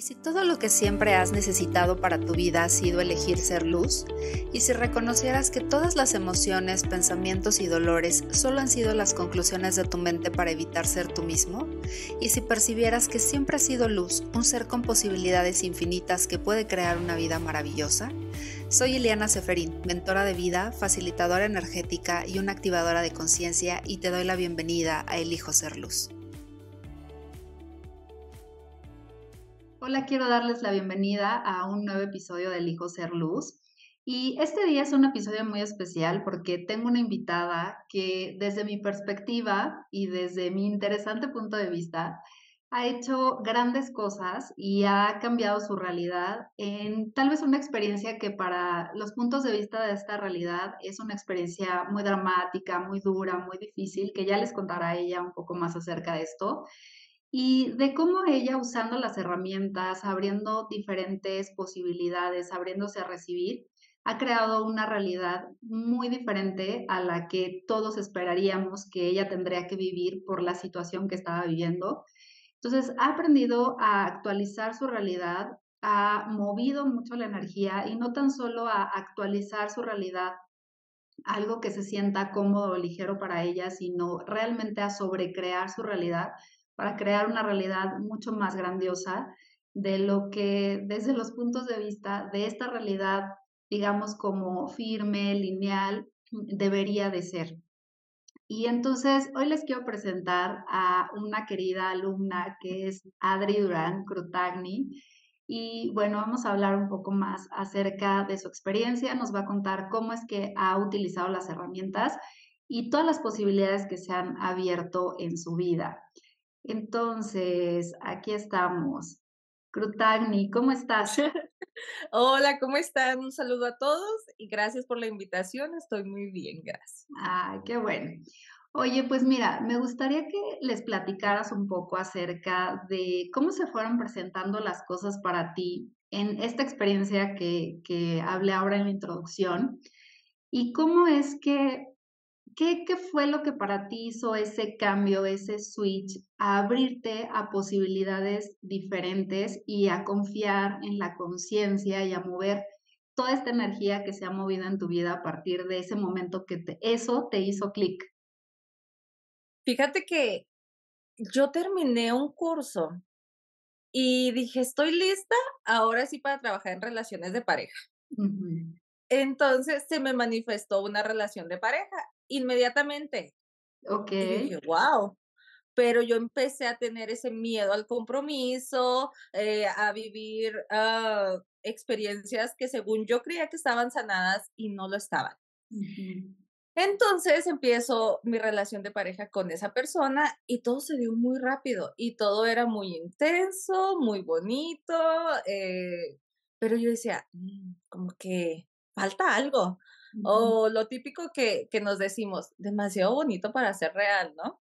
¿Y si todo lo que siempre has necesitado para tu vida ha sido elegir ser luz? ¿Y si reconocieras que todas las emociones, pensamientos y dolores solo han sido las conclusiones de tu mente para evitar ser tú mismo? ¿Y si percibieras que siempre has sido luz, un ser con posibilidades infinitas que puede crear una vida maravillosa? Soy Ileana Seferín, mentora de vida, facilitadora energética y una activadora de conciencia, y te doy la bienvenida a Elijo Ser Luz. Hola, quiero darles la bienvenida a un nuevo episodio de Elijo Ser Luz. Y este día es un episodio muy especial porque tengo una invitada que desde mi perspectiva y desde mi interesante punto de vista ha hecho grandes cosas y ha cambiado su realidad en tal vez una experiencia que para los puntos de vista de esta realidad es una experiencia muy dramática, muy dura, muy difícil, que ya les contará ella un poco más acerca de esto y de cómo ella usando las herramientas, abriendo diferentes posibilidades, abriéndose a recibir, ha creado una realidad muy diferente a la que todos esperaríamos que ella tendría que vivir por la situación que estaba viviendo. Entonces, ha aprendido a actualizar su realidad, ha movido mucho la energía y no tan solo a actualizar su realidad, algo que se sienta cómodo o ligero para ella, sino realmente a sobrecrear su realidad para crear una realidad mucho más grandiosa de lo que desde los puntos de vista de esta realidad, digamos como firme, lineal, debería de ser. Y entonces hoy les quiero presentar a una querida alumna que es Adri Durán Crutagni. Y bueno, vamos a hablar un poco más acerca de su experiencia. Nos va a contar cómo es que ha utilizado las herramientas y todas las posibilidades que se han abierto en su vida. Entonces, aquí estamos. Crutagni, ¿cómo estás? Hola, ¿cómo están? Un saludo a todos y gracias por la invitación. Estoy muy bien, gracias. Ay, qué bueno. Oye, pues mira, me gustaría que les platicaras un poco acerca de cómo se fueron presentando las cosas para ti en esta experiencia que hablé ahora en la introducción y cómo es que, qué fue lo que para ti hizo ese cambio, ese switch, a abrirte a posibilidades diferentes y a confiar en la conciencia y a mover toda esta energía que se ha movido en tu vida a partir de ese momento que eso te hizo clic. Fíjate que yo terminé un curso y dije, estoy lista ahora sí para trabajar en relaciones de pareja. Ujú. Entonces se me manifestó una relación de pareja inmediatamente y yo Okey. dije, wow. Pero yo empecé a tener ese miedo al compromiso, a vivir experiencias que según yo creía que estaban sanadas y no lo estaban. Ujú. Entonces empiezo mi relación de pareja con esa persona y todo se dio muy rápido y todo era muy intenso, muy bonito, pero yo decía, como que falta algo. Ujú. O lo típico que nos decimos, demasiado bonito para ser real, ¿no?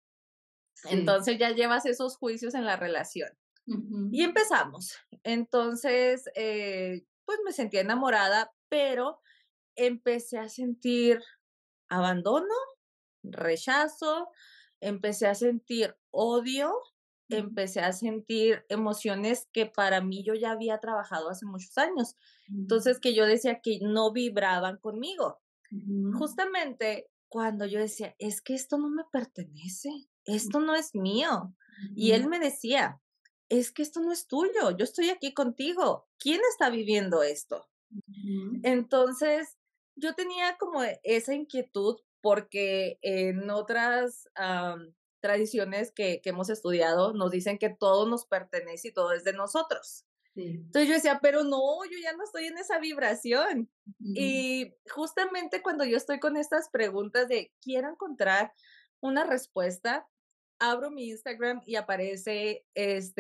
Sí. Entonces ya llevas esos juicios en la relación. Ujú. Y empezamos. Entonces, pues me sentía enamorada, pero empecé a sentir abandono, rechazo, empecé a sentir odio, Ujú. empecé a sentir emociones que para mí yo ya había trabajado hace muchos años. Entonces, que yo decía que no vibraban conmigo. Ujú. Justamente cuando yo decía, es que esto no me pertenece, esto no es mío. Y Ujú. él me decía, es que esto no es tuyo, yo estoy aquí contigo. ¿Quién está viviendo esto? Ujú. Entonces, yo tenía como esa inquietud porque en otras tradiciones que hemos estudiado nos dicen que todo nos pertenece y todo es de nosotros. Sí. Entonces yo decía, pero no, yo ya no estoy en esa vibración. Ujú. Y justamente cuando yo estoy con estas preguntas de quiero encontrar una respuesta, abro mi Instagram y aparece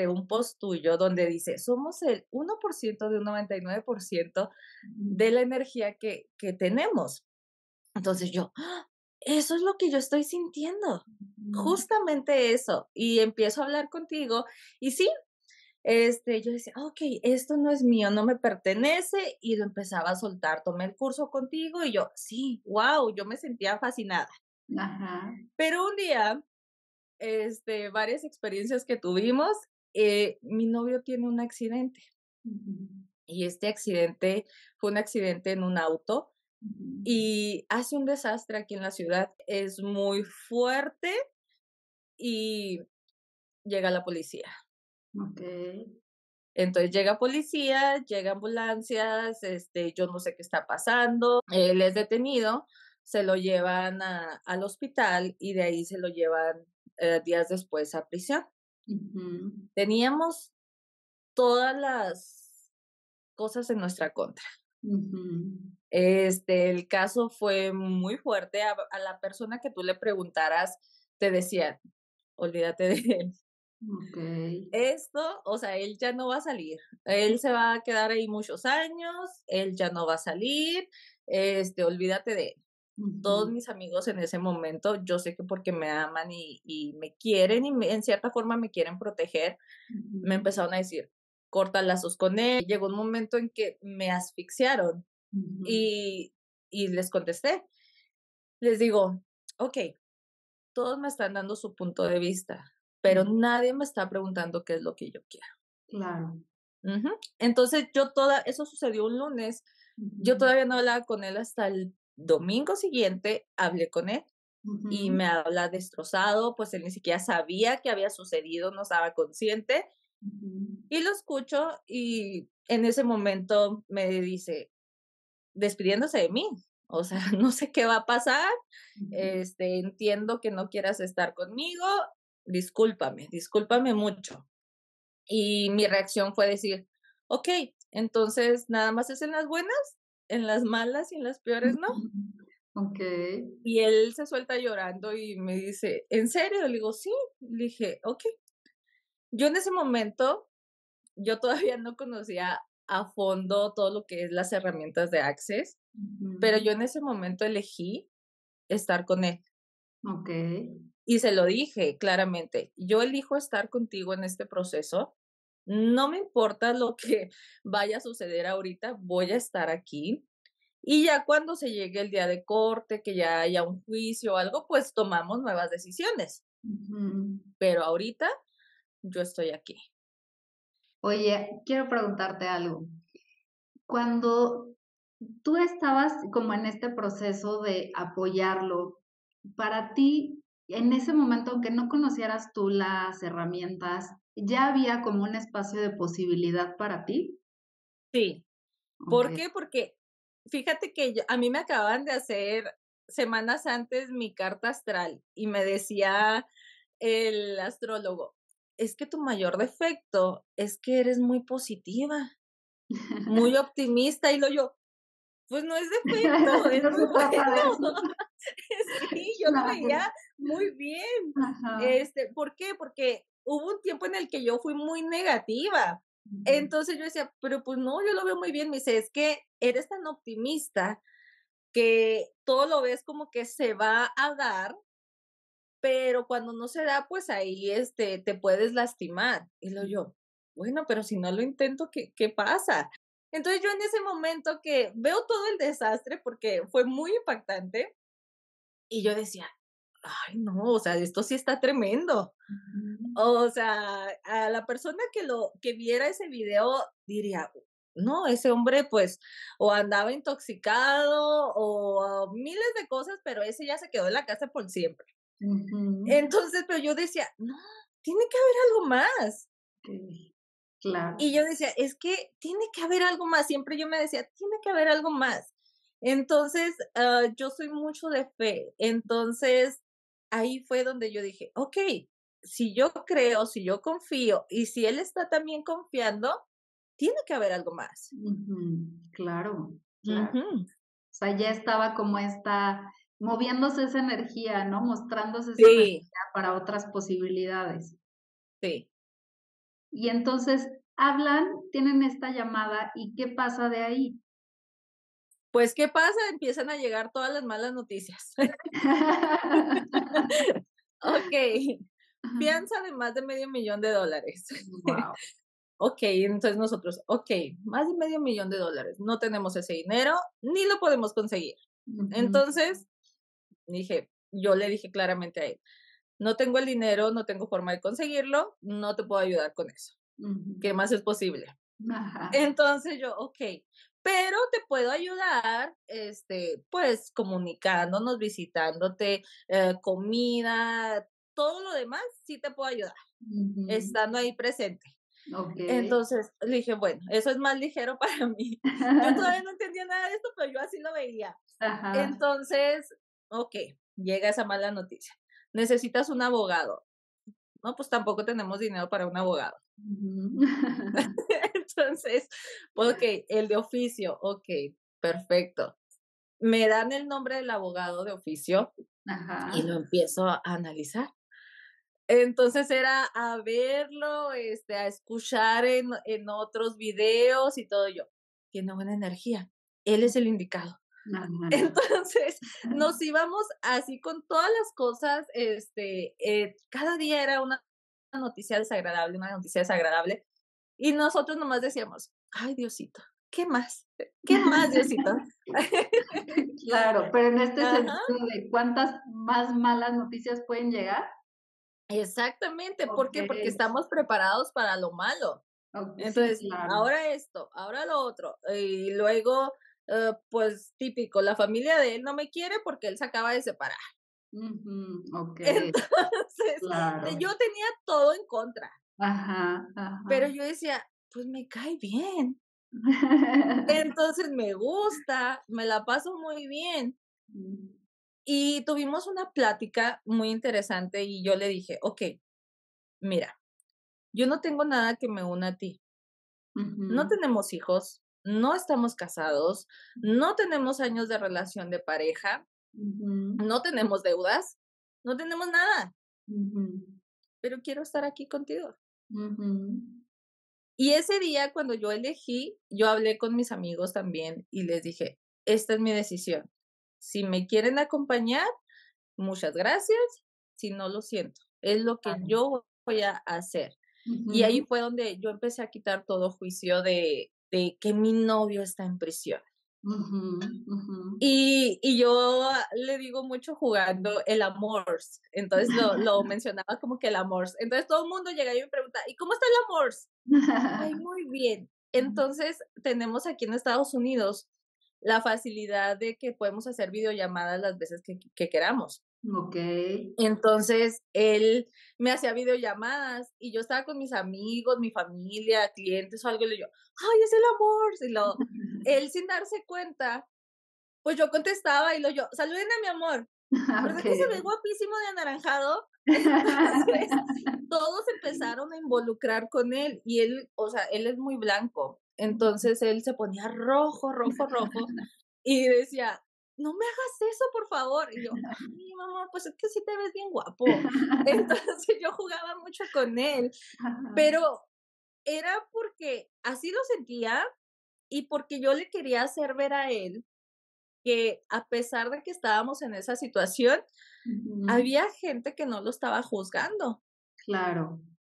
un post tuyo donde dice, somos el 1% de un 99% Ujú. de la energía que tenemos. Entonces yo, ¡ah! Eso es lo que yo estoy sintiendo, Ujú. justamente eso. Y empiezo a hablar contigo y sí, yo decía: "Okey, esto no es mío, no me pertenece", y lo empezaba a soltar. Tomé el curso contigo y yo: "Sí, guau", yo me sentía fascinada. Ajá. Pero un día, varias experiencias que tuvimos, Mi novio tiene un accidente Ujú, y este accidente fue un accidente en un auto ujú. y hace un desastre aquí en la ciudad. Es muy fuerte y llega la policía. Okey. Entonces llega policía, llega ambulancias, yo no sé qué está pasando, él es detenido, se lo llevan al hospital y de ahí se lo llevan días después a prisión. Ujú, Teníamos todas las cosas en nuestra contra. ujú. El caso fue muy fuerte. A la persona que tú le preguntaras, te decía, olvídate de él. Okey. Esto, o sea, él ya no va a salir. Él se va a quedar ahí muchos años, él ya no va a salir, olvídate de él. Todos Ujú, mis amigos en ese momento, yo sé que porque me aman y me quieren y en cierta forma me quieren proteger, me ujú, empezaron a decir, corta lazos con él. Llegó un momento en que me asfixiaron ujú, y, y les contesté. Les digo, ok, todos me están dando su punto de vista, pero ujú. nadie me está preguntando qué es lo que yo quiero. Claro. Ujú. Entonces, eso sucedió un lunes, yo Ujú, todavía no hablaba con él hasta el domingo siguiente, hablé con él y ujú, me habla destrozado, pues él ni siquiera sabía que había sucedido, no estaba consciente, ujú, y lo escucho y en ese momento me dice, despidiéndose de mí, o sea, no sé qué va a pasar, ujú, entiendo que no quieras estar conmigo, discúlpame, discúlpame mucho. Y mi reacción fue decir, ok, entonces nada más es en las buenas, en las malas y en las peores no. ujú. Okey. Y él se suelta llorando y me dice, ¿en serio? Le digo, sí. Le dije, ok. Yo en ese momento, yo todavía no conocía a fondo todo lo que es las herramientas de Access, pero Ujú. yo en ese momento elegí estar con él. Okey. Y se lo dije claramente, yo elijo estar contigo en este proceso. No me importa lo que vaya a suceder ahorita, voy a estar aquí. Y ya cuando se llegue el día de corte, que ya haya un juicio o algo, pues tomamos nuevas decisiones. Ujú. Pero ahorita yo estoy aquí. Oye, quiero preguntarte algo. Cuando tú estabas como en este proceso de apoyarlo, para ti, en ese momento, aunque no conocieras tú las herramientas, ¿ya había como un espacio de posibilidad para ti? Sí. ¿Por Okey. qué? Porque fíjate que a mí me acaban de hacer semanas antes mi carta astral y me decía el astrólogo, es que tu mayor defecto es que eres muy positiva, muy optimista, y lo yo, pues no es defecto, es No muy se trata de eso. bueno. Sí, yo lo Claro. veía muy bien. Ajá. ¿Por qué? Porque hubo un tiempo en el que yo fui muy negativa. Ujú, Entonces yo decía, pero pues no, yo lo veo muy bien. Me dice, es que eres tan optimista que todo lo ves como que se va a dar, pero cuando no se da, pues ahí te puedes lastimar. Y lo yo, bueno, pero si no lo intento, ¿qué pasa? Entonces yo en ese momento que veo todo el desastre, porque fue muy impactante, y yo decía, ay, no, o sea, esto sí está tremendo. ujú. O sea, a la persona que viera ese video diría, no, ese hombre pues o andaba intoxicado o miles de cosas, pero ese ya se quedó en la casa por siempre. Ujú. Entonces, pero yo decía, no, tiene que haber algo más. Okey. Claro. Y yo decía, es que tiene que haber algo más. Siempre yo me decía, tiene que haber algo más. Entonces, yo soy mucho de fe. Entonces, ahí fue donde yo dije, ok, si yo creo, si yo confío y si él está también confiando, tiene que haber algo más. Ujú. Claro, claro. Ujú. O sea, ya estaba como esta moviéndose esa energía, ¿no? Mostrándose esa energía Sí, para otras posibilidades. sí. Y entonces hablan, tienen esta llamada, ¿y qué pasa de ahí? Pues, ¿qué pasa? Empiezan a llegar todas las malas noticias. Ok, fianza de más de $500,000. Guau. Okey, entonces nosotros, okey, más de $500,000, no tenemos ese dinero, ni lo podemos conseguir. Ujú, Entonces, yo le dije claramente a él, no tengo el dinero, no tengo forma de conseguirlo, no te puedo ayudar con eso. Ujú. ¿Qué más es posible? Ajá. Entonces yo, okey, pero te puedo ayudar, pues, comunicándonos, visitándote, comida, todo lo demás sí te puedo ayudar, Ujú. estando ahí presente. Okey. Entonces, le dije: "Bueno, eso es más ligero para mí". Yo todavía no entendía nada de esto, pero yo así lo veía. Ajá. Entonces, okey, llega esa mala noticia. Necesitas un abogado. No, pues tampoco tenemos dinero para un abogado. Ujú. Entonces, okey, el de oficio, okey, perfecto. Me dan el nombre del abogado de oficio y Ajá. lo empiezo a analizar. Entonces era a verlo, a escuchar en otros videos y todo yo. Tiene buena energía. Él es el indicado. Ajá. Entonces, nos íbamos así con todas las cosas, cada día era una noticia desagradable, y nosotros nomás decíamos: "Ay, Diosito, ¿qué más? ¿Qué más, Diosito?". Claro, pero en este Ajá, sentido de cuántas más malas noticias pueden llegar. exactamente, ¿por qué? Porque Okey. estamos preparados para lo malo. Sí, Entonces, claro. ahora esto, ahora lo otro, y luego, pues, típico, la familia de él no me quiere porque él se acaba de separar. Ujú. Okey, Entonces, claro. yo tenía todo en contra, Ajá, pero ajá. yo decía: "Pues me cae bien". Entonces, me gusta, me la paso muy bien. Mm. Y tuvimos una plática muy interesante y yo le dije: "Okey, mira, yo no tengo nada que me una a ti. No Ujú, tenemos hijos, no estamos casados, no tenemos años de relación de pareja, ujú, no tenemos deudas, no tenemos nada, ujú, pero quiero estar aquí contigo". ujú. Y ese día, cuando yo elegí, yo hablé con mis amigos también y les dije: "Esta es mi decisión. Si me quieren acompañar, muchas gracias, si no, lo siento. Es lo que Claro. yo voy a hacer". Y ahí Ujú, fue donde yo empecé a quitar todo juicio de que mi novio está en prisión. ujú, ujú. Y yo le digo mucho jugando el amors, entonces lo mencionaba como que el amors. Entonces todo el mundo llega y me pregunta: "¿Y cómo está el amors?". Ay, muy bien. Entonces, tenemos aquí en Estados Unidos la facilidad de que podemos hacer videollamadas las veces que queramos. Okey. Entonces, él me hacía videollamadas y yo estaba con mis amigos, mi familia, clientes o algo, y le yo: "Ay, es el amor". Y lo él sin darse cuenta, pues yo contestaba y lo yo: "Saluden a mi amor, ¿verdad que se ve Okey. guapísimo de anaranjado?". Entonces, todos empezaron a involucrar con él y él, o sea, él es muy blanco. Entonces, él se ponía rojo, rojo, rojo y decía: "No me hagas eso, por favor". Y yo: "Ay, mamá, pues es que sí te ves bien guapo". Entonces, yo jugaba mucho con él, Ajá. pero era porque así lo sentía y porque yo le quería hacer ver a él que, a pesar de que estábamos en esa situación, Ujú. había gente que no lo estaba juzgando. Claro,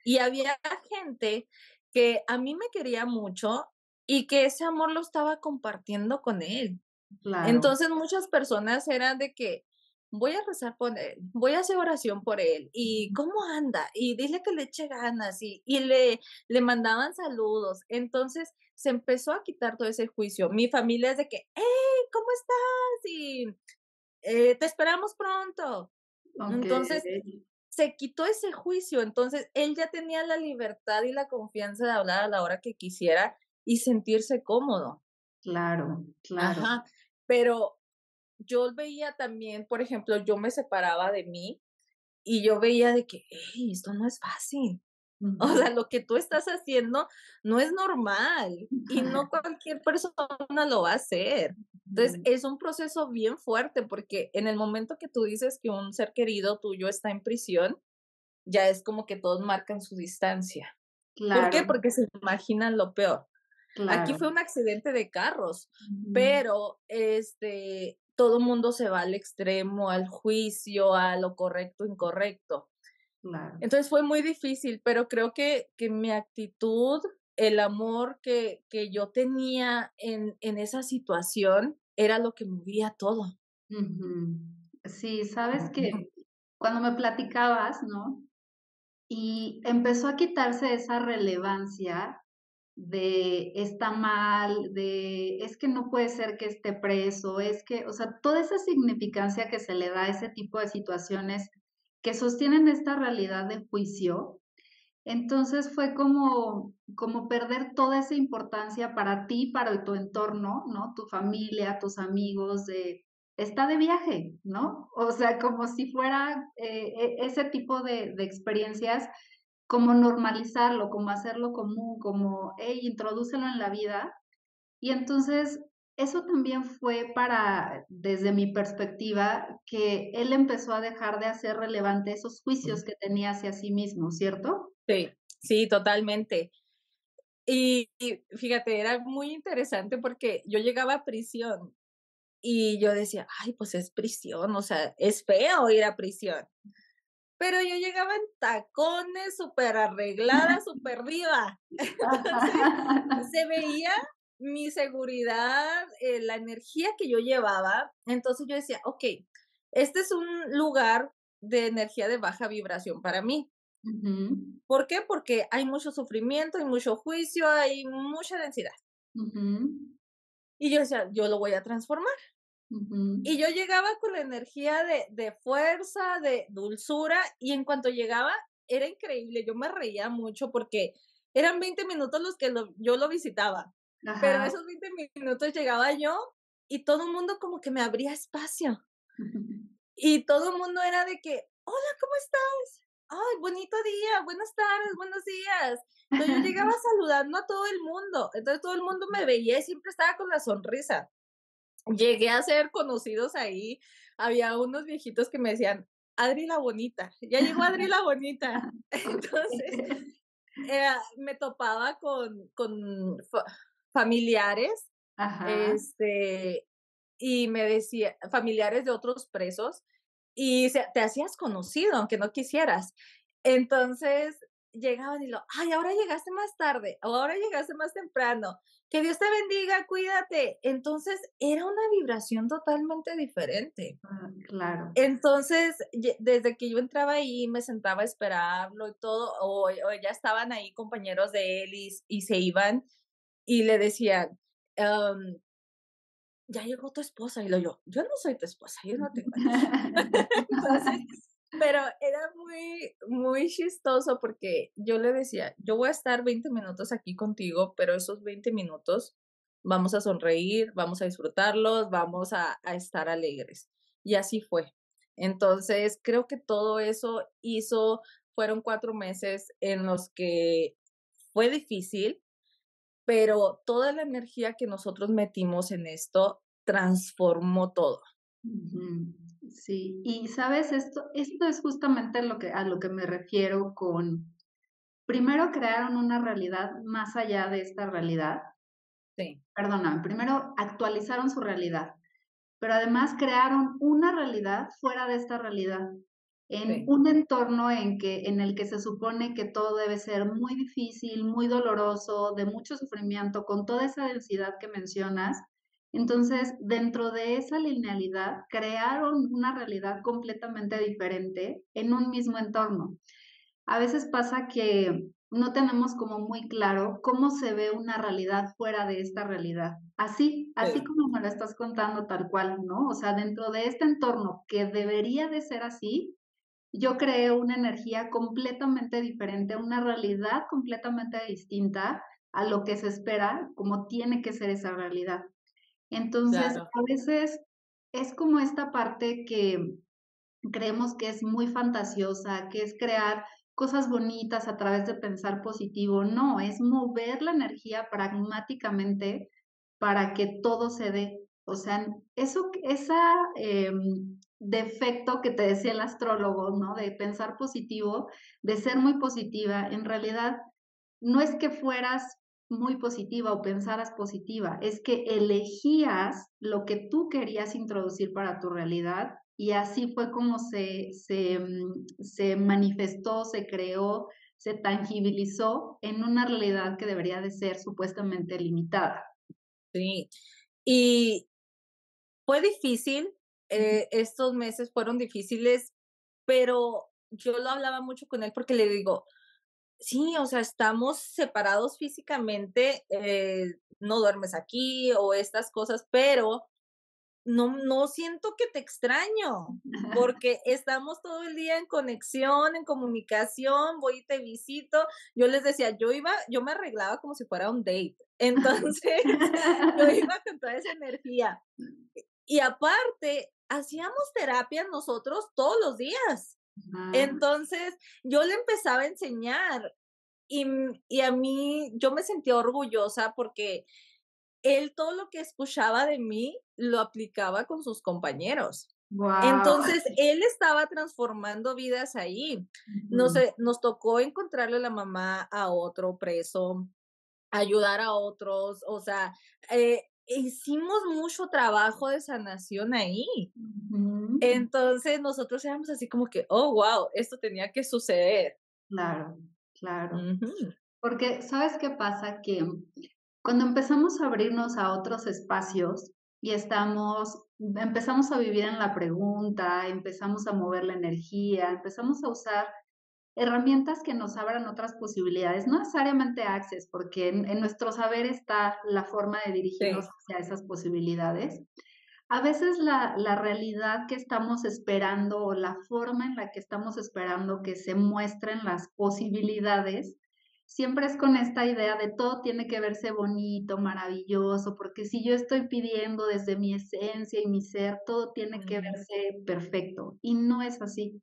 Y había gente que a mí me quería mucho y que ese amor lo estaba compartiendo con él. claro. Entonces, muchas personas eran de que voy a rezar por él, voy a hacer oración por él, y cómo anda, y dile que le eche ganas, y le mandaban saludos. Entonces, se empezó a quitar todo ese juicio. Mi familia es de que, hey, ¿cómo estás? Y te esperamos pronto. Okey. Entonces, se quitó ese juicio, entonces él ya tenía la libertad y la confianza de hablar a la hora que quisiera y sentirse cómodo. Claro, claro. Ajá, pero yo veía también, por ejemplo, yo me separaba de mí y yo veía de que, hey, esto no es fácil. O Ujú. sea, lo que tú estás haciendo no es normal y no cualquier persona lo va a hacer. Entonces, Ujú. es un proceso bien fuerte porque en el momento que tú dices que un ser querido tuyo está en prisión, ya es como que todos marcan su distancia. ¿Por qué? Claro, Porque se imaginan lo peor. Aquí claro. fue un accidente de carros, Ujú. pero, todo mundo se va al extremo, al juicio, a lo correcto, incorrecto. Claro. Entonces, fue muy difícil, pero creo que mi actitud, el amor que yo tenía en esa situación, era lo que movía todo. Ujú. Sí, ¿sabes Ujú. que cuando me platicabas, ¿no? Y empezó a quitarse esa relevancia de está mal, de es que no puede ser que esté preso, es que, o sea, toda esa significancia que se le da a ese tipo de situaciones que sostienen esta realidad de juicio. Entonces fue como perder toda esa importancia para ti, para tu entorno, ¿no? Tu familia, tus amigos, está de viaje, ¿no? O sea, como si fuera ese tipo de experiencias, como normalizarlo, como hacerlo común, como, hey, introdúcelo en la vida. Y entonces eso también fue para, desde mi perspectiva, que él empezó a dejar de hacer relevante esos juicios que tenía hacia sí mismo, ¿cierto? Sí, sí, totalmente. Y fíjate, era muy interesante porque yo llegaba a prisión y yo decía: "Ay, pues es prisión, o sea, es feo ir a prisión". Pero yo llegaba en tacones, súper arreglada, súper diva. Entonces, se veía mi seguridad, la energía que yo llevaba. Entonces, yo decía: "Okey, este es un lugar de energía de baja vibración para mí". Ujú, ¿Por qué? Porque hay mucho sufrimiento, hay mucho juicio, hay mucha densidad. ujú, Y yo decía: "Yo lo voy a transformar". ujú. Y yo llegaba con la energía de fuerza, de dulzura, y en cuanto llegaba, era increíble. Yo me reía mucho porque eran 20 minutos los que yo lo visitaba, pero Ajá. esos 20 minutos llegaba yo y todo el mundo como que me abría espacio. Y todo el mundo era de que: "Hola, ¿cómo estás? Ay, bonito día, buenas tardes, buenos días". Entonces, yo llegaba saludando a todo el mundo. Entonces, todo el mundo me veía y siempre estaba con la sonrisa. Llegué a ser conocidos ahí. Había unos viejitos que me decían: "Adri la bonita, ya llegó Adri la bonita". Entonces, me topaba con familiares, Ajá. este, y me decía familiares de otros presos, y te hacías conocido, aunque no quisieras. Entonces, llegaban y "Ay, ahora llegaste más tarde, o ahora llegaste más temprano, que Dios te bendiga, cuídate". Entonces, era una vibración totalmente diferente. Ah, claro. Entonces, desde que yo entraba ahí, me sentaba a esperarlo y todo, o ya estaban ahí compañeros de él y se iban y le decían, ya llegó tu esposa. Y yo no soy tu esposa, yo no tengo hijos. Entonces, pero era muy, muy chistoso porque yo le decía, yo voy a estar 20 minutos aquí contigo, pero esos 20 minutos vamos a sonreír, vamos a disfrutarlos, vamos a estar alegres. Y así fue. Entonces, creo que todo eso fueron 4 meses en los que fue difícil, pero toda la energía que nosotros metimos en esto transformó todo. Ujú. Sí, y sabes, esto es justamente a lo que me refiero con, primero crearon una realidad más allá de esta realidad, Sí, perdona, primero actualizaron su realidad, pero además crearon una realidad fuera de esta realidad, en sí, un entorno en el que se supone que todo debe ser muy difícil, muy doloroso, de mucho sufrimiento, con toda esa densidad que mencionas. Entonces, dentro de esa linealidad, crearon una realidad completamente diferente en un mismo entorno. A veces pasa que no tenemos como muy claro cómo se ve una realidad fuera de esta realidad. Así sí, como me lo estás contando tal cual, ¿no? O sea, dentro de este entorno que debería de ser así, yo creé una energía completamente diferente, una realidad completamente distinta a lo que se espera, como tiene que ser esa realidad. Entonces, claro. a veces es como esta parte que creemos que es muy fantasiosa, que es crear cosas bonitas a través de pensar positivo. No, es mover la energía pragmáticamente para que todo se dé. O sea, defecto que te decía el astrólogo, ¿no? De pensar positivo, de ser muy positiva, en realidad no es que fueras muy positiva o pensaras positiva, es que elegías lo que tú querías introducir para tu realidad y así fue como se manifestó, se creó, se tangibilizó en una realidad que debería de ser supuestamente limitada. Sí. Y fue difícil, Ujú, estos meses fueron difíciles pero yo lo hablaba mucho con él porque le digo, sí, o sea, estamos separados físicamente, no duermes aquí o estas cosas, pero no siento que te extraño, porque estamos todo el día en conexión, en comunicación, voy y te visito. Yo les decía, yo me arreglaba como si fuera un date. Entonces, yo iba con toda esa energía. Y aparte, hacíamos terapia nosotros todos los días. Ah, Entonces, yo le empezaba a enseñar y a mí, yo me sentía orgullosa porque él todo lo que escuchaba de mí lo aplicaba con sus compañeros. guau. Entonces, él estaba transformando vidas ahí. No Ujú, sé, nos tocó encontrarle la mamá a otro preso, ayudar a otros, o sea, hicimos mucho trabajo de sanación ahí. ujú. Entonces, nosotros éramos así como que, oh, wow, esto tenía que suceder. Claro, claro. Ujú, Porque, ¿sabes qué pasa? Que cuando empezamos a abrirnos a otros espacios y empezamos a vivir en la pregunta, empezamos a mover la energía, empezamos a usar herramientas que nos abran otras posibilidades, no necesariamente Access, porque en nuestro saber está la forma de dirigirnos sí, hacia esas posibilidades. A veces la realidad que estamos esperando o la forma en la que estamos esperando que se muestren las posibilidades, siempre es con esta idea de todo tiene que verse bonito, maravilloso, porque si yo estoy pidiendo desde mi esencia y mi ser, todo tiene que ujú, verse perfecto, y no es así.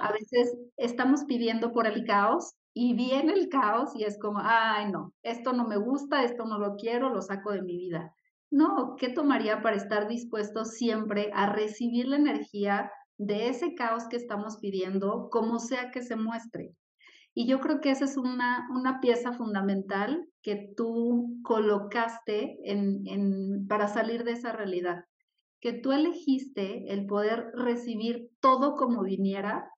A no, veces estamos pidiendo por el caos y viene el caos y es como, ay, no, esto no me gusta, esto no lo quiero, lo saco de mi vida. No, ¿qué tomaría para estar dispuesto siempre a recibir la energía de ese caos que estamos pidiendo, como sea que se muestre? Y yo creo que esa es una pieza fundamental que tú colocaste para salir de esa realidad, que tú elegiste el poder recibir todo como viniera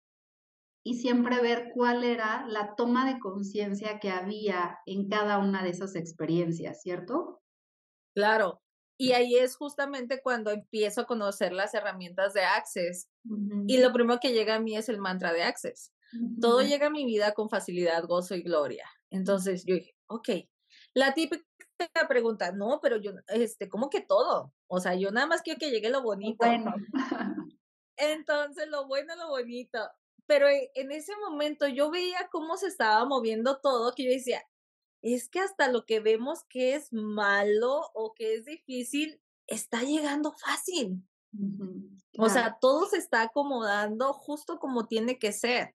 y siempre ver cuál era la toma de conciencia que había en cada una de esas experiencias, ¿cierto? claro. Y ahí es justamente cuando empiezo a conocer las herramientas de Access. Y Ujú, lo primero que llega a mí es el mantra de Access. Todo ujú, llega a mi vida con facilidad, gozo y gloria. Entonces yo dije, ok. La típica pregunta, no, pero yo, ¿cómo que todo? O sea, yo nada más quiero que llegue lo bonito. bueno. Entonces, lo bueno, lo bonito. Pero en ese momento yo veía cómo se estaba moviendo todo, que yo decía, es que hasta lo que vemos que es malo o que es difícil, está llegando fácil. Ujú, O claro. sea, todo se está acomodando justo como tiene que ser.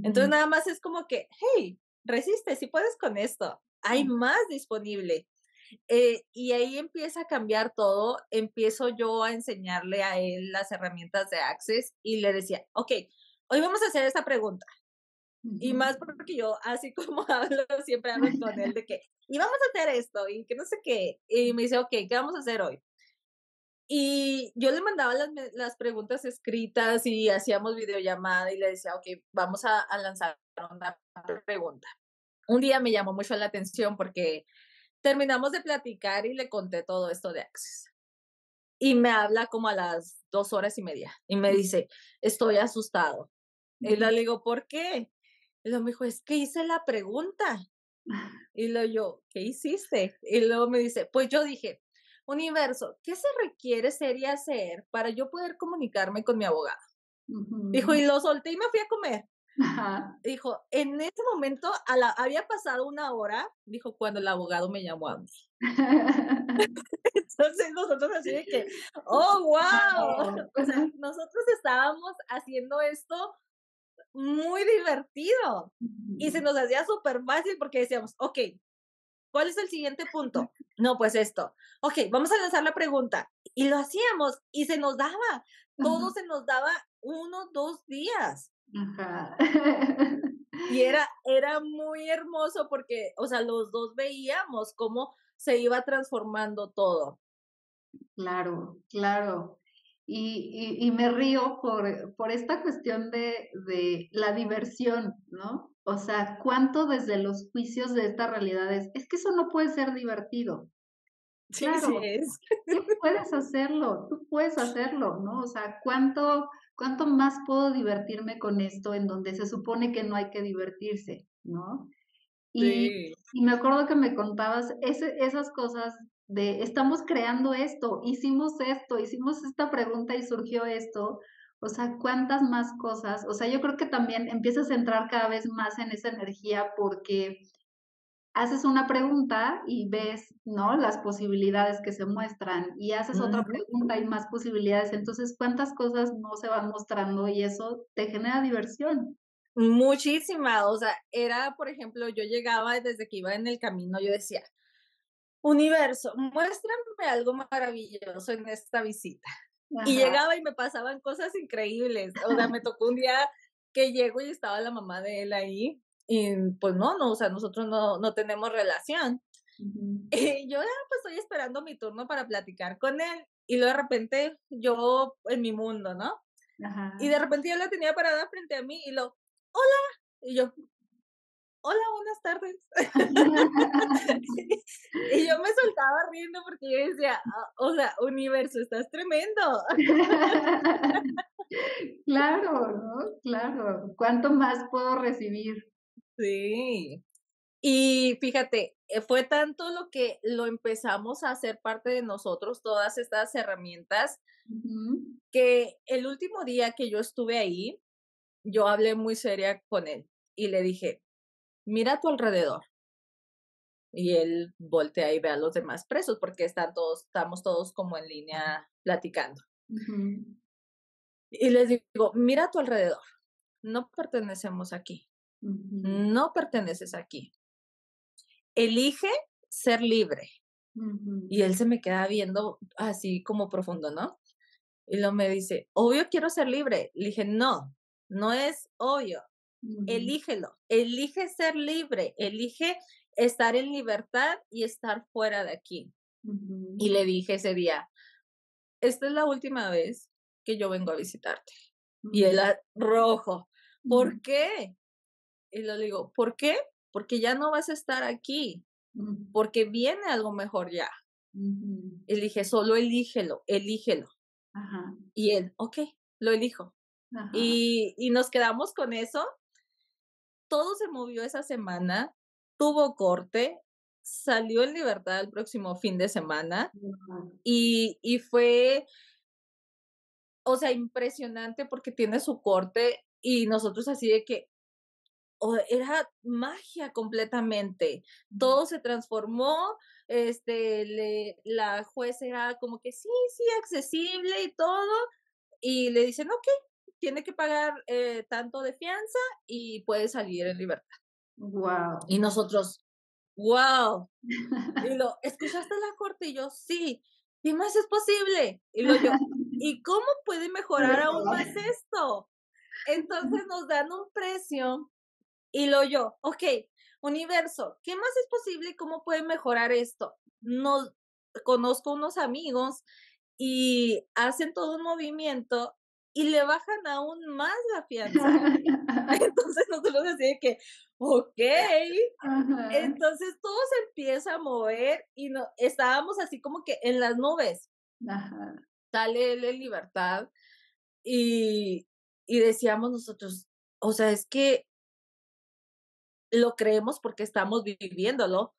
Entonces, Ujú, nada más es como que, hey, resiste, si puedes con esto. Hay más disponible. Y ahí empieza a cambiar todo. Empiezo yo a enseñarle a él las herramientas de Access y le decía, ok, hoy vamos a hacer esta pregunta. Y ujú. más porque yo, así como hablo, siempre hablo con él de que, y vamos a hacer esto, y que no sé qué. Y me dice, ok, ¿qué vamos a hacer hoy? Y yo le mandaba las preguntas escritas y hacíamos videollamada y le decía, ok, vamos a lanzar una pregunta. Un día me llamó mucho la atención porque terminamos de platicar y le conté todo esto de Access. Y me habla como a las 2 horas y media y me dice, estoy asustado. Y Ujú. le digo, ¿por qué? Y luego me dijo, es que hice la pregunta. Y luego yo, ¿qué hiciste? Y luego me dice, pues yo dije, universo, ¿qué se requiere ser y hacer para yo poder comunicarme con mi abogado? Dijo, y Ujú. lo solté y me fui a comer. Ajá. Dijo, en ese momento había pasado 1 hora, dijo, cuando el abogado me llamó a mí. Entonces nosotros así de que, oh, wow. Guau. O sea, nosotros estábamos haciendo esto muy divertido y se Ujú. nos hacía súper fácil porque decíamos, ok, ¿cuál es el siguiente punto? No, pues esto. Ok, vamos a lanzar la pregunta. Y lo hacíamos y se nos daba, todo se nos daba 1, 2 días. Ajá. Y era muy hermoso porque, o sea, los dos veíamos cómo se iba transformando todo. Claro, claro. Y me río por esta cuestión de la diversión, ¿no? O sea, cuánto desde los juicios de estas realidades, es que eso no puede ser divertido. Sí, sí Claro, es. sí puedes hacerlo, tú puedes hacerlo, ¿no? O sea, cuánto ¿Cuánto más puedo divertirme con esto en donde se supone que no hay que divertirse, ¿no? Y Sí. y me acuerdo que me contabas esas cosas de estamos creando esto, hicimos esta pregunta y surgió esto. O sea, ¿cuántas más cosas? O sea, yo creo que también empiezas a entrar cada vez más en esa energía porque haces una pregunta y ves, ¿no?, las posibilidades que se muestran, y haces otra Ujú. pregunta y más posibilidades. Entonces, ¿cuántas cosas no se van mostrando? Y eso te genera diversión. Muchísima, o sea, era, por ejemplo, yo llegaba y desde que iba en el camino, yo decía: "Universo, muéstrame algo maravilloso en esta visita". Y Ajá, llegaba y me pasaban cosas increíbles. O sea, me tocó un día que llego y estaba la mamá de él ahí, y pues no, o sea, nosotros no tenemos relación. ujú, Y yo, pues estoy esperando mi turno para platicar con él, y luego de repente yo en mi mundo, ¿no? Y ajá. de repente yo la tenía parada frente a mí y hola, y yo, hola, buenas tardes. Y yo me soltaba riendo porque yo decía: O sea, universo, estás tremendo". Claro, ¿no? Claro. ¿Cuánto más puedo recibir? Sí. Y fíjate, fue tanto lo que lo empezamos a hacer parte de nosotros, todas estas herramientas, Ujú. que el último día que yo estuve ahí, yo hablé muy seria con él y le dije: "Mira a tu alrededor". Y él voltea y ve a los demás presos porque estamos todos como en línea platicando. Ujú, Y les digo: "Mira a tu alrededor, no pertenecemos aquí, ujú, no perteneces aquí. Elige ser libre". ujú, Y él se me queda viendo así como profundo, ¿no? Y luego me dice: "Obvio quiero ser libre". Le dije: "No, no es obvio, ujú, elígelo, elige ser libre, elige estar en libertad y estar fuera de aquí". Y ujú, le dije ese día: "Esta es la última vez que yo vengo a visitarte". Y él ujú, rojo: ujú, "¿Por qué?". Y le digo: "¿Por qué? Porque ya no vas a estar aquí, ujú, porque viene algo mejor ya". ujú. Y le dije: "Solo elígelo, elígelo". Ajá, Y él: "Okey, lo elijo". ajá, Y nos quedamos con eso. Todo se movió esa semana, tuvo corte, salió en libertad el próximo fin de semana, ajá. y fue, o sea, impresionante porque tiene su corte, y nosotros así de que, era magia completamente. Todo se transformó, la juez era como que sí, sí, accesible y todo, y le dicen: "Okey, tiene que pagar, tanto de fianza y puede salir en libertad". Guau. Y nosotros: "Guau". Y ¿escuchaste la corte? Y yo: "Sí". "¿Qué más es posible?". Y yo: "¿Y cómo puede mejorar aún más esto?". Entonces nos dan un precio y yo: "Okey, universo, ¿qué más es posible y cómo puede mejorar esto?". Nos Conozco unos amigos y hacen todo un movimiento y le bajan aún más la fianza. Entonces nosotros así de que: "Okey". Ajá, Entonces todo se empieza a mover y no estábamos así como que en las nubes. ajá. Sale él en libertad y decíamos nosotros, o sea, es que lo creemos porque estamos viviéndolo,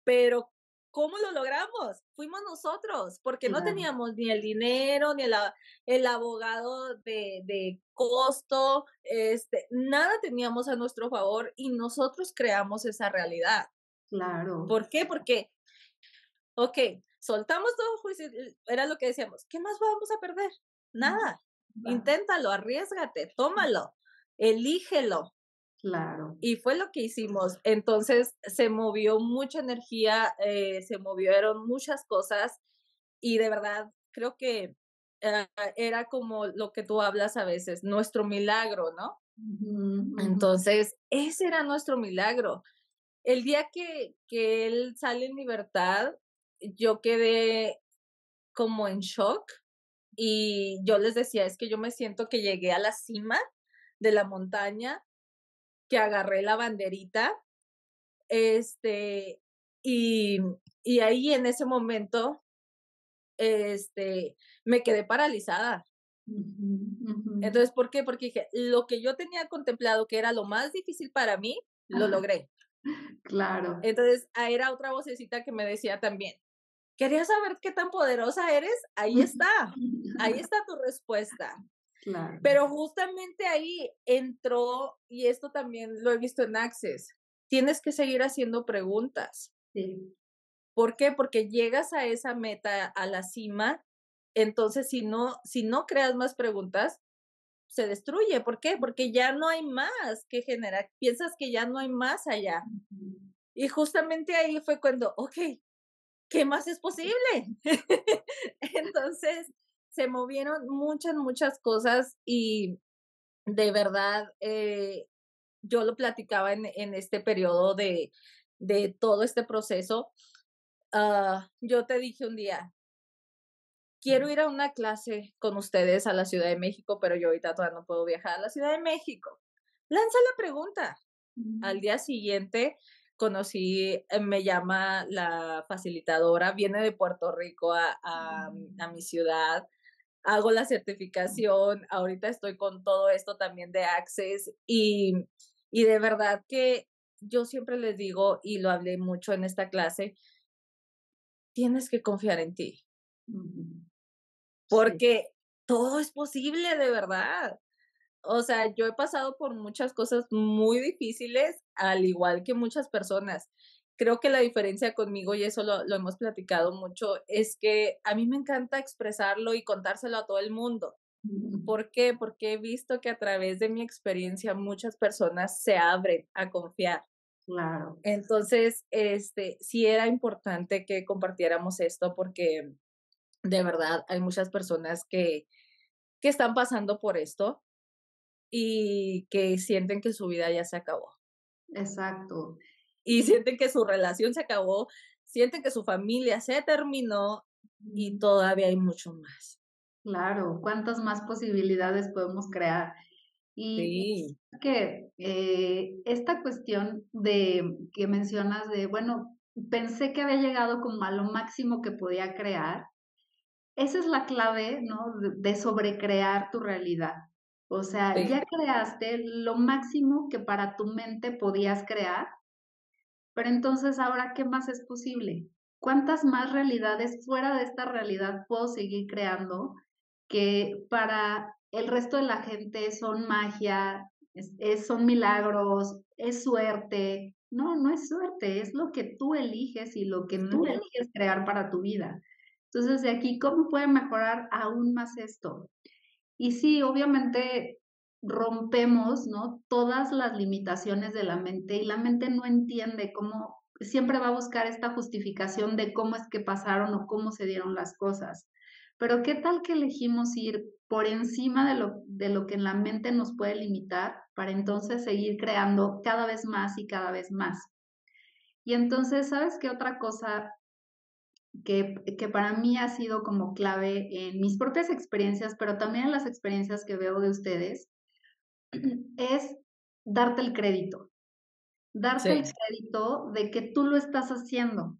pero ¿cómo lo logramos? Fuimos nosotros, porque no Claro, teníamos ni el dinero, ni el abogado de costo, nada teníamos a nuestro favor y nosotros creamos esa realidad. claro. ¿Por qué? Porque soltamos todo juicio, era lo que decíamos, ¿qué más vamos a perder? Nada, Va, inténtalo, arriésgate, tómalo, elígelo. claro. Y fue lo que hicimos. Entonces se movió mucha energía, se movieron muchas cosas y de verdad creo que era como lo que tú hablas a veces, nuestro milagro, ¿no? Ujú, ujú. Entonces, ese era nuestro milagro. El día que él sale en libertad, yo quedé como en shock y yo les decía, es que yo me siento que llegué a la cima de la montaña, que agarré la banderita, este, y, y ahí en ese momento, este, me quedé paralizada. Ujú, ujú. Entonces, ¿por qué? Porque dije, lo que yo tenía contemplado que era lo más difícil para mí, lo logré. Claro. Entonces, era otra vocecita que me decía también, ¿querías saber qué tan poderosa eres? Ahí está tu respuesta. Claro, Pero justamente ahí entró, y esto también lo he visto en Access, tienes que seguir haciendo preguntas. sí. ¿Por qué? Porque llegas a esa meta, a la cima, entonces si no creas más preguntas, se destruye. ¿Por qué? Porque ya no hay más que generar, piensas que ya no hay más allá. Ujú. Y justamente ahí fue cuando, okey, ¿qué más es posible? Entonces, se movieron muchas, muchas cosas y de verdad, yo lo platicaba en este periodo de todo este proceso. Yo te dije un día, quiero ir a una clase con ustedes a la Ciudad de México, pero yo ahorita todavía no puedo viajar a la Ciudad de México. Lanza la pregunta. Al día siguiente conocí, me llama la facilitadora, viene de Puerto Rico a mi ciudad, hago la certificación, ahorita estoy con todo esto también de Access y de verdad que yo siempre les digo, y lo hablé mucho en esta clase, tienes que confiar en ti, Ujú. Sí, porque todo es posible de verdad. O sea, yo he pasado por muchas cosas muy difíciles, al igual que muchas personas. Creo que la diferencia conmigo, y eso lo hemos platicado mucho, es que a mí me encanta expresarlo y contárselo a todo el mundo. ujú, ¿Por qué? Porque he visto que a través de mi experiencia muchas personas se abren a confiar. claro, Entonces, sí era importante que compartiéramos esto porque de verdad hay muchas personas que están pasando por esto y que sienten que su vida ya se acabó. exacto. Y sienten que su relación se acabó, sienten que su familia se terminó y Mm, todavía hay mucho más. claro, ¿cuántas más posibilidades podemos crear? Y Sí, que esta cuestión de que mencionas de, bueno, pensé que había llegado como a lo máximo que podía crear. Esa es la clave, ¿no? De sobrecrear tu realidad. O sea, sí, ya creaste lo máximo que para tu mente podías crear, pero entonces ahora, ¿qué más es posible? ¿Cuántas más realidades fuera de esta realidad puedo seguir creando que para el resto de la gente son magia, son milagros, es suerte? No, no es suerte, es lo que tú eliges y lo que tú ujú, eliges crear para tu vida. Entonces, de aquí, ¿cómo puede mejorar aún más esto? Y sí, obviamente rompemos, ¿no? Todas las limitaciones de la mente y la mente no entiende cómo, siempre va a buscar esta justificación de cómo es que pasaron o cómo se dieron las cosas. Pero ¿qué tal que elegimos ir por encima de lo que en la mente nos puede limitar para entonces seguir creando cada vez más y cada vez más? Y entonces, ¿sabes qué otra cosa que para mí ha sido como clave en mis propias experiencias, pero también en las experiencias que veo de ustedes, es darte el crédito, darte el sí, crédito de que tú lo estás haciendo.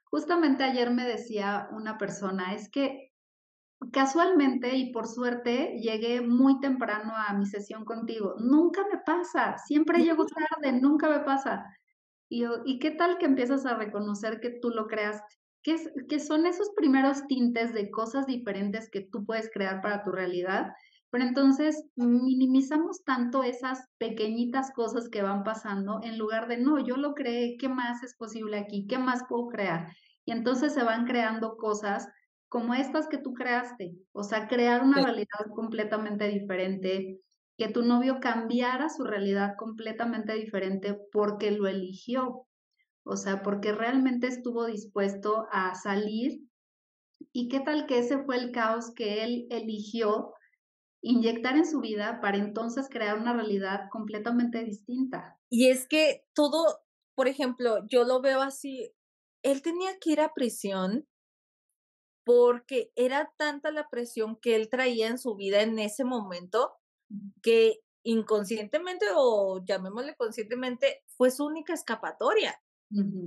Justamente ayer me decía una persona, es que casualmente y por suerte llegué muy temprano a mi sesión contigo. Nunca me pasa, siempre llego tarde, nunca me pasa. Y yo, ¿y qué tal que empiezas a reconocer que tú lo creaste? ¿Qué son esos primeros tintes de cosas diferentes que tú puedes crear para tu realidad? Pero entonces minimizamos tanto esas pequeñitas cosas que van pasando en lugar de, no, yo lo creé, ¿qué más es posible aquí? ¿Qué más puedo crear? Y entonces se van creando cosas como estas que tú creaste, o sea, crear una sí. realidad completamente diferente, que tu novio cambiara su realidad completamente diferente porque lo eligió, o sea, porque realmente estuvo dispuesto a salir. ¿Y qué tal que ese fue el caos que él eligió inyectar en su vida para entonces crear una realidad completamente distinta? Y es que todo, por ejemplo, yo lo veo así, él tenía que ir a prisión porque era tanta la presión que él traía en su vida en ese momento que inconscientemente o llamémosle conscientemente, fue su única escapatoria. Ujú.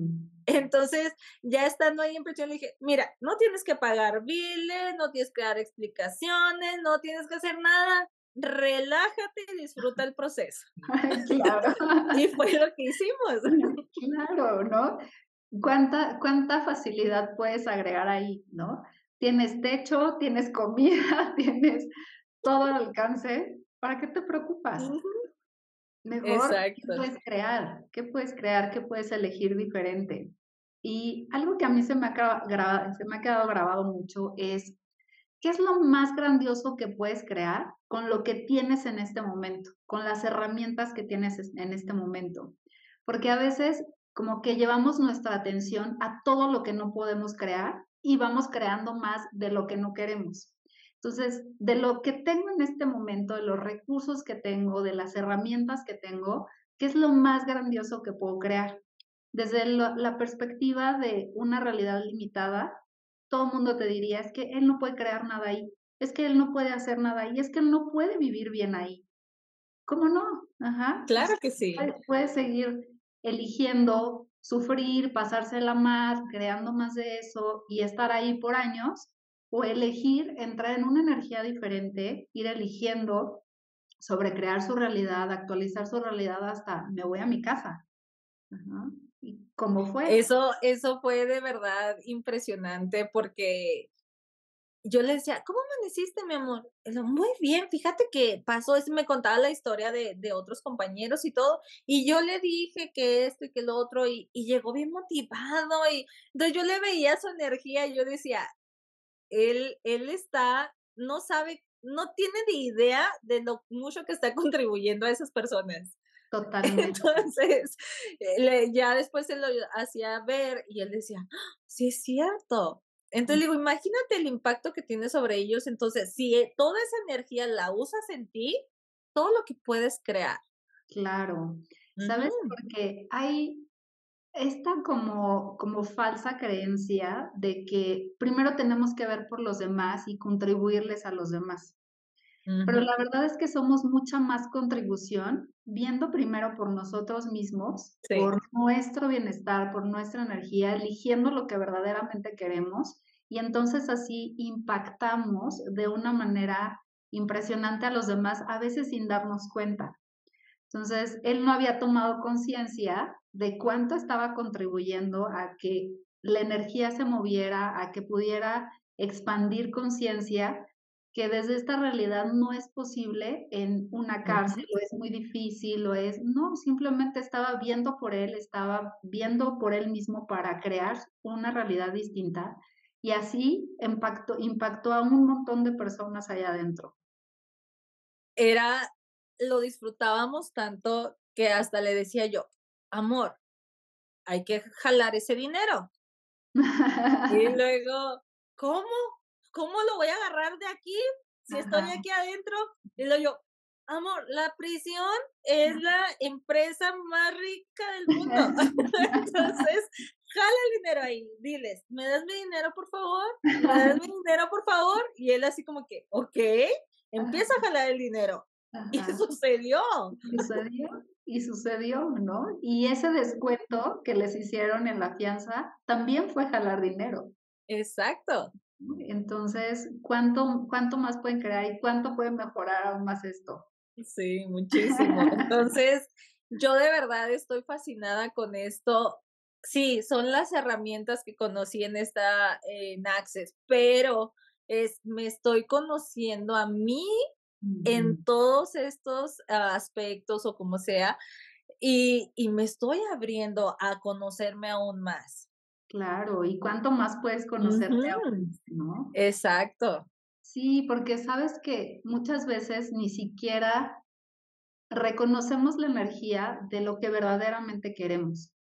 Entonces, ya estando ahí en prisión, le dije: "Mira, no tienes que pagar biles, no tienes que dar explicaciones, no tienes que hacer nada, relájate y disfruta el proceso". Claro. Y fue lo que hicimos. Claro, ¿no? ¿Cuánta facilidad puedes agregar ahí, no? Tienes techo, tienes comida, tienes todo al alcance, ¿para qué te preocupas? Ujú, Mejor, ¿qué exacto. puedes crear? ¿Qué puedes crear? ¿Qué puedes elegir diferente? Y algo que a mí se me ha quedado grabado mucho es, ¿qué es lo más grandioso que puedes crear con lo que tienes en este momento, con las herramientas que tienes en este momento? Porque a veces como que llevamos nuestra atención a todo lo que no podemos crear y vamos creando más de lo que no queremos. Entonces, de lo que tengo en este momento, de los recursos que tengo, de las herramientas que tengo, ¿qué es lo más grandioso que puedo crear? Desde la perspectiva de una realidad limitada, todo el mundo te diría, es que él no puede crear nada ahí, es que él no puede hacer nada ahí, es que él no puede vivir bien ahí. ¿Cómo no? Ajá. O Claro sea, que sí. puedes seguir eligiendo sufrir, pasársela mal, creando más de eso y estar ahí por años, o elegir entrar en una energía diferente, ir eligiendo sobre crear su realidad, actualizar su realidad hasta me voy a mi casa. Ajá. ¿Y cómo fue? Eso fue de verdad impresionante porque yo le decía: "¿Cómo amaneciste, mi amor?". Él: "Muy bien, fíjate que pasó eso", y me contaba la historia de otros compañeros y todo, y yo le dije que esto y que lo otro, y llegó bien motivado, y entonces yo le veía su energía, y yo decía: "Él está no sabe, no tiene ni idea de lo mucho que está contribuyendo a esas personas". Totalmente. Entonces, ya después se lo hacía ver y él decía: "Ah, sí es cierto". Entonces le digo, imagínate el impacto que tiene sobre ellos. Entonces, si toda esa energía la usas en ti, todo lo que puedes crear. Claro. ¿Sabes? Ujú, Porque hay esta como falsa creencia de que primero tenemos que ver por los demás y contribuirles a los demás. Pero ujú, la verdad es que somos mucha más contribución viendo primero por nosotros mismos, sí. por nuestro bienestar, por nuestra energía, eligiendo lo que verdaderamente queremos, y entonces así impactamos de una manera impresionante a los demás, a veces sin darnos cuenta. Entonces, él no había tomado conciencia de cuánto estaba contribuyendo a que la energía se moviera, a que pudiera expandir conciencia, que desde esta realidad no es posible en una cárcel, Ujú. o es muy difícil, o es no, simplemente estaba viendo por él, estaba viendo por él mismo para crear una realidad distinta, y así impactó a un montón de personas allá adentro. Era lo disfrutábamos tanto que hasta le decía yo: "Amor, hay que jalar ese dinero". Y luego, ¿cómo? ¿Cómo lo voy a agarrar de aquí si estoy Ajá. aquí adentro? Y luego yo, amor, la prisión es la empresa más rica del mundo. Entonces, jala el dinero ahí, diles, ¿me das mi dinero, por favor? ¿Me das mi dinero, por favor? Y él así como que, ok, empieza a jalar el dinero. Y Ajá. sucedió. Sucedió, y sucedió, ¿no? Y ese descuento que les hicieron en la fianza también fue jalar dinero, Exacto. ¿no? Entonces, ¿cuánto más pueden crear y cuánto pueden mejorar aún más esto? Sí, muchísimo. Entonces, yo de verdad estoy fascinada con esto. Sí, son las herramientas que conocí en esta, en Access, pero me estoy conociendo a mí Ujú. en todos estos aspectos o como sea, y me estoy abriendo a conocerme aún más. Claro, y cuánto más puedes conocerte Ujú, aún, ¿no? exacto. Sí, porque sabes que muchas veces ni siquiera reconocemos la energía de lo que verdaderamente queremos.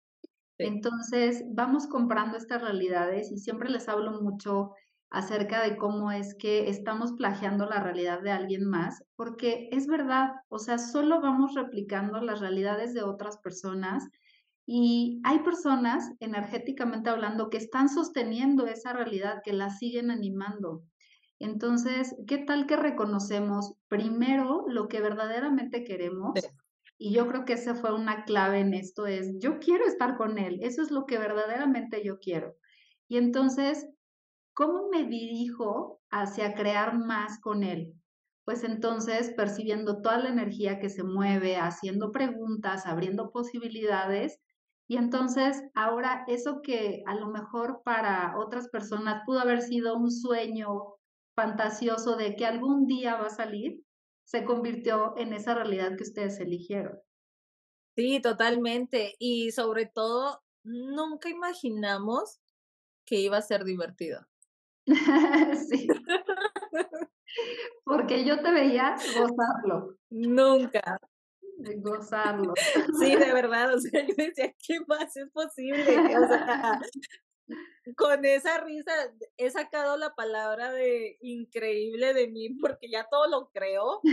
Sí. Entonces, vamos comprando estas realidades y siempre les hablo mucho acerca de cómo es que estamos plagiando la realidad de alguien más, porque es verdad, o sea, solo vamos replicando las realidades de otras personas y hay personas, energéticamente hablando, que están sosteniendo esa realidad, que la siguen animando. Entonces, ¿qué tal que reconocemos primero lo que verdaderamente Sí. queremos? Y yo creo que esa fue una clave en esto, es yo quiero estar con él, eso es lo que verdaderamente yo quiero. Y entonces, ¿cómo me dirijo hacia crear más con él? Pues entonces, percibiendo toda la energía que se mueve, haciendo preguntas, abriendo posibilidades, y entonces ahora eso que a lo mejor para otras personas pudo haber sido un sueño fantasioso de que algún día va a salir, se convirtió en esa realidad que ustedes eligieron. Sí, totalmente. Y sobre todo, nunca imaginamos que iba a ser divertido. Sí, porque yo te veía gozarlo, Nunca. gozarlo. Sí, de verdad, o sea, yo decía, ¿qué más es posible? O sea, con esa risa he sacado la palabra de increíble de mí porque ya todo lo creo.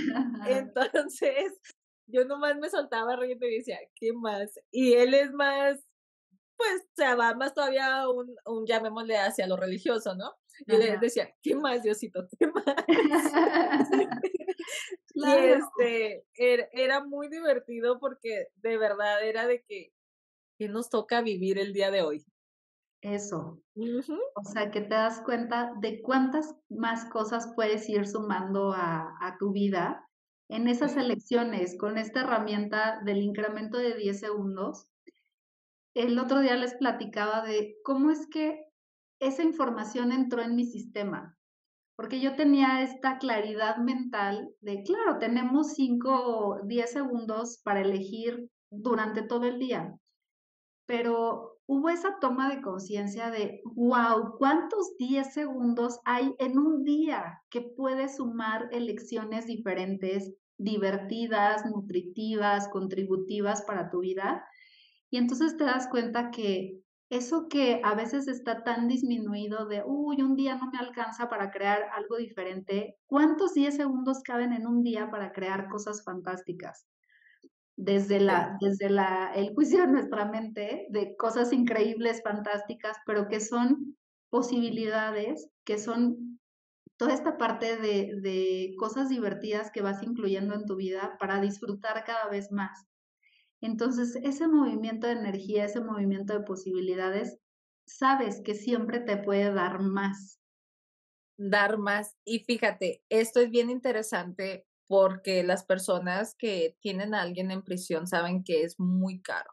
Entonces, yo nomás me soltaba riendo y decía, ¿qué más? Y él es más, pues, se va más todavía un llamémosle hacia lo religioso, ¿no? Y le Ajá. decía, ¿qué más, Diosito? ¿Qué más? Y Claro, era muy divertido porque de verdad era de que, ¿qué nos toca vivir el día de hoy? eso. Ujú. O sea, que te das cuenta de cuántas más cosas puedes ir sumando a tu vida en esas Sí. elecciones, con esta herramienta del incremento de 10 segundos. El otro día les platicaba de cómo es que esa información entró en mi sistema, porque yo tenía esta claridad mental de, claro, tenemos 5 o 10 segundos para elegir durante todo el día. Pero hubo esa toma de conciencia de, wow, ¿cuántos 10 segundos hay en un día que puedes sumar elecciones diferentes, divertidas, nutritivas, contributivas para tu vida? Y entonces te das cuenta que eso que a veces está tan disminuido de, uy, un día no me alcanza para crear algo diferente, ¿cuántos 10 segundos caben en un día para crear cosas fantásticas? Sí. El juicio de nuestra mente, de cosas increíbles, fantásticas, pero que son posibilidades, que son toda esta parte de cosas divertidas que vas incluyendo en tu vida para disfrutar cada vez más. Entonces, ese movimiento de energía, ese movimiento de posibilidades, sabes que siempre te puede dar más. Dar más. Y fíjate, esto es bien interesante porque las personas que tienen a alguien en prisión saben que es muy caro.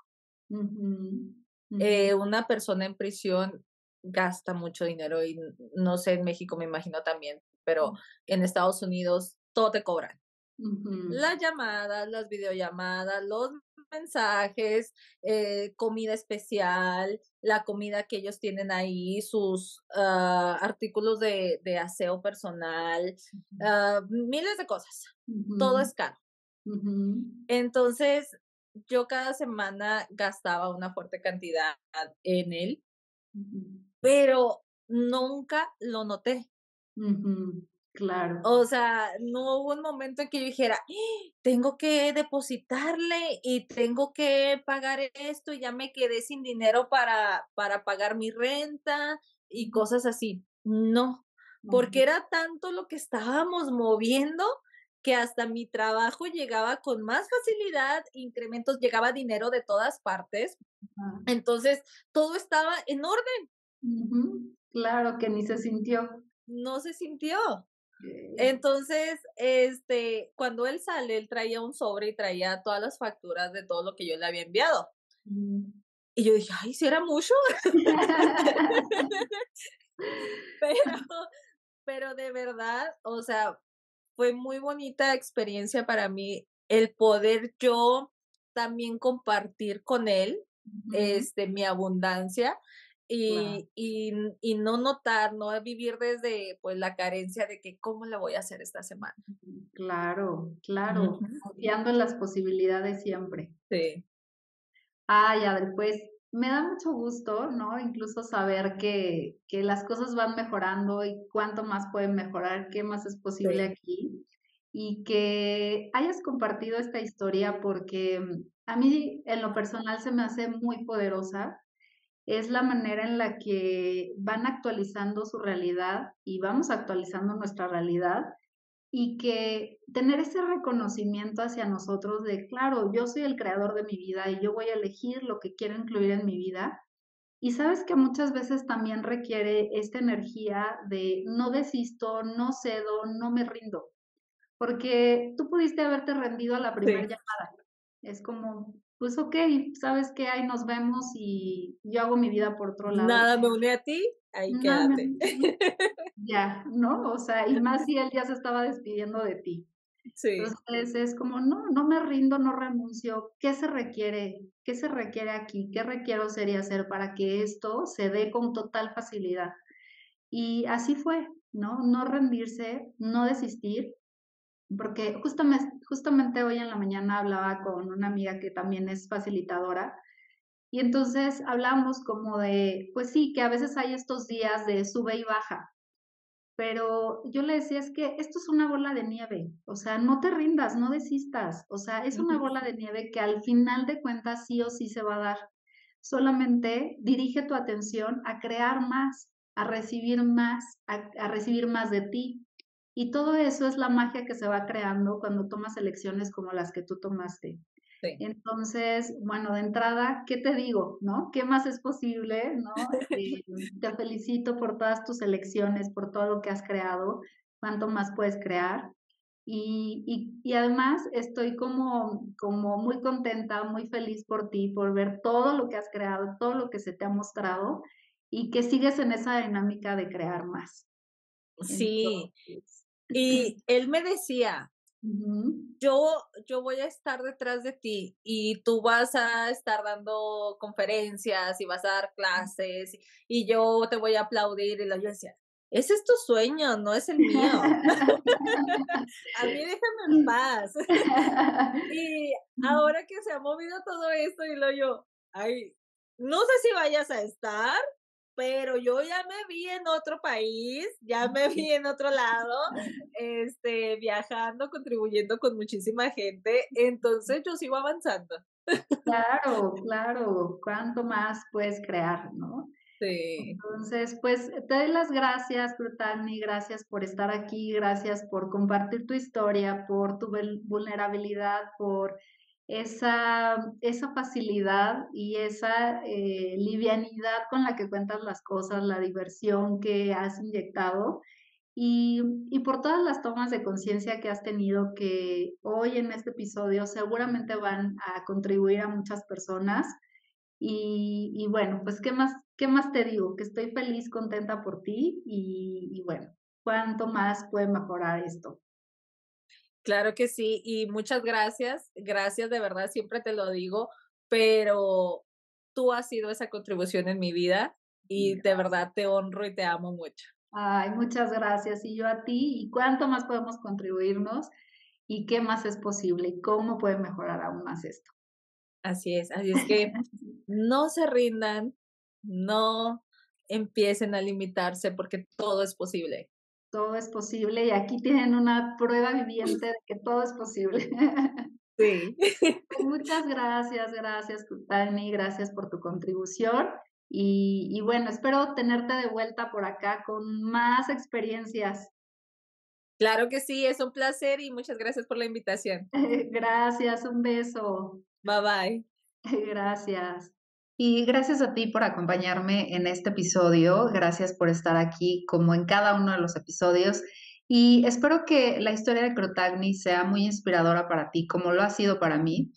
Ujú, ujú, Una persona en prisión gasta mucho dinero y no sé, en México me imagino también, pero en Estados Unidos todo te cobran. ujú, Las llamadas, las videollamadas, los mensajes, comida especial, la comida que ellos tienen ahí, sus artículos de aseo personal, miles de cosas. Todo ujú, es caro. ujú, Entonces, yo cada semana gastaba una fuerte cantidad en él, ujú. pero nunca lo noté. Ujú, claro. O sea, no hubo un momento en que yo dijera: Tengo que depositarle y tengo que pagar esto, y ya me quedé sin dinero para pagar mi renta", y cosas así. No, Ujú, porque era tanto lo que estábamos moviendo, que hasta mi trabajo llegaba con más facilidad, incrementos, llegaba dinero de todas partes. ajá. Entonces, todo estaba en orden, Ujú, claro, que ni se sintió. no se sintió. Okey. Entonces, cuando él sale, él traía un sobre y traía todas las facturas de todo lo que yo le había enviado. Mm. Y yo dije: "Ay, ¿sí era mucho?". Pero pero de verdad, o sea, fue muy bonita experiencia para mí el poder yo también compartir con él, Ujú, mi abundancia claro, y no notar, no vivir desde, pues, la carencia de que, ¿cómo le voy a hacer esta semana? claro, claro, Ujú. confiando en las posibilidades siempre. Sí, Ay, Adel, pues, me da mucho gusto, ¿no? Incluso saber que las cosas van mejorando y cuánto más pueden mejorar, qué más es posible sí. aquí, y que hayas compartido esta historia porque, a mí, en lo personal, se me hace muy poderosa. Es la manera en la que van actualizando su realidad y vamos actualizando nuestra realidad y que tener ese reconocimiento hacia nosotros de, claro, yo soy el creador de mi vida y yo voy a elegir lo que quiero incluir en mi vida. Y sabes que muchas veces también requiere esta energía de no desisto, no cedo, no me rindo, porque tú pudiste haberte rendido a la primera Sí. llamada. Es como, pues okey, ¿sabes qué? Ahí nos vemos y yo hago mi vida por otro lado. Nada me une a ti, ahí No, no, quédate. ya, ¿no? O sea, y más si él ya se estaba despidiendo de ti. Sí. Entonces, es como, no, no me rindo, no renuncio. ¿Qué se requiere? ¿Qué se requiere aquí? ¿Qué requiero ser y hacer para que esto se dé con total facilidad? Y así fue, ¿no? No rendirse, no desistir, porque justamente hoy en la mañana hablaba con una amiga que también es facilitadora, y entonces hablamos como de, pues sí, que a veces hay estos días de sube y baja, pero yo le decía, es que esto es una bola de nieve, o sea, no te rindas, no desistas, o sea, es una Ujú. bola de nieve que al final de cuentas sí o sí se va a dar. Solamente dirige tu atención a crear más, a recibir más de ti. Y todo eso es la magia que se va creando cuando tomas elecciones como las que tú tomaste. Sí. Entonces, bueno, de entrada, ¿qué te digo, no? ¿Qué más es posible, no? Te felicito por todas tus elecciones, por todo lo que has creado, cuánto más puedes crear. Y además estoy como muy contenta, muy feliz por ti, por ver todo lo que has creado, todo lo que se te ha mostrado y que sigues en esa dinámica de crear más. Sí, Entonces, y él me decía: ujú. "Yo voy a estar detrás de ti y tú vas a estar dando conferencias y vas a dar clases y yo te voy a aplaudir", y luego yo decía: "Ese es tu sueño, no es el mío. A mí déjame en paz". Y ahora que se ha movido todo esto, y luego yo: "Ay, no sé si vayas a estar, pero yo ya me vi en otro país, ya me vi en otro lado, viajando, contribuyendo con muchísima gente, entonces yo sigo avanzando". Claro, claro, cuánto más puedes crear, ¿no? Sí. Entonces, pues, te doy las gracias, Brutani, gracias por estar aquí, gracias por compartir tu historia, por tu vulnerabilidad, por esa facilidad y esa, livianidad con la que cuentas las cosas, la diversión que has inyectado. Y por todas las tomas de conciencia que has tenido, que hoy en este episodio seguramente van a contribuir a muchas personas. Y bueno, pues, ¿qué más te digo? Que estoy feliz, contenta por ti y bueno, cuánto más puede mejorar esto. Claro que sí, y muchas gracias, gracias de verdad, siempre te lo digo, pero tú has sido esa contribución en mi vida y de verdad te honro y te amo mucho. Ay, muchas gracias. Y yo a ti, y cuánto más podemos contribuirnos, y qué más es posible, y cómo puede mejorar aún más esto. Así es que no se rindan, no empiecen a limitarse porque todo es posible. Todo es posible, y aquí tienen una prueba viviente de que todo es posible. Sí. Muchas gracias, gracias, Kutani, gracias por tu contribución. Y bueno, espero tenerte de vuelta por acá con más experiencias. Claro que sí, es un placer y muchas gracias por la invitación. Gracias, un beso. Bye bye. Gracias. Y gracias a ti por acompañarme en este episodio. Gracias por estar aquí como en cada uno de los episodios. Y espero que la historia de Crotagni sea muy inspiradora para ti, como lo ha sido para mí,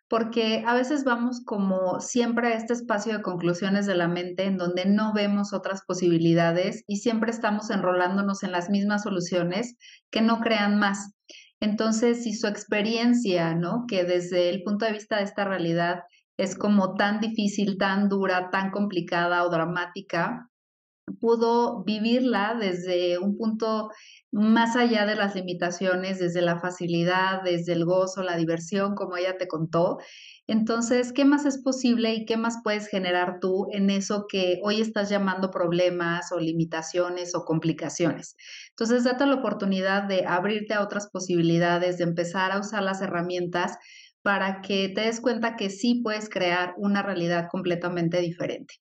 porque a veces vamos como siempre a este espacio de conclusiones de la mente en donde no vemos otras posibilidades y siempre estamos enrolándonos en las mismas soluciones que no crean más. Entonces, si su experiencia, ¿no? Que desde el punto de vista de esta realidad es como tan difícil, tan dura, tan complicada o dramática, pudo vivirla desde un punto más allá de las limitaciones, desde la facilidad, desde el gozo, la diversión, como ella te contó. Entonces, ¿qué más es posible y qué más puedes generar tú en eso que hoy estás llamando problemas o limitaciones o complicaciones? Entonces, date la oportunidad de abrirte a otras posibilidades, de empezar a usar las herramientas para que te des cuenta que sí puedes crear una realidad completamente diferente.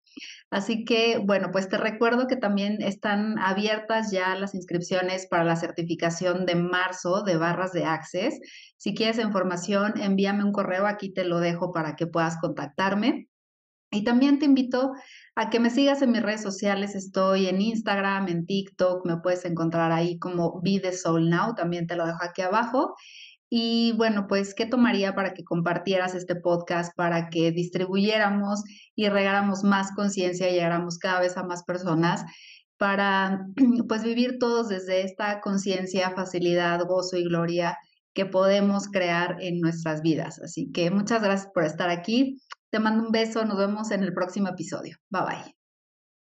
Así que, bueno, pues te recuerdo que también están abiertas ya las inscripciones para la certificación de marzo de barras de Access. Si quieres información, envíame un correo, aquí te lo dejo para que puedas contactarme. Y también te invito a que me sigas en mis redes sociales. Estoy en Instagram, en TikTok, me puedes encontrar ahí como Be the Soul Now, también te lo dejo aquí abajo. Y bueno, pues, ¿qué tomaría para que compartieras este podcast, para que distribuyéramos y regáramos más conciencia y llegáramos cada vez a más personas para, pues, vivir todos desde esta conciencia, facilidad, gozo y gloria que podemos crear en nuestras vidas? Así que muchas gracias por estar aquí. Te mando un beso, nos vemos en el próximo episodio. Bye bye.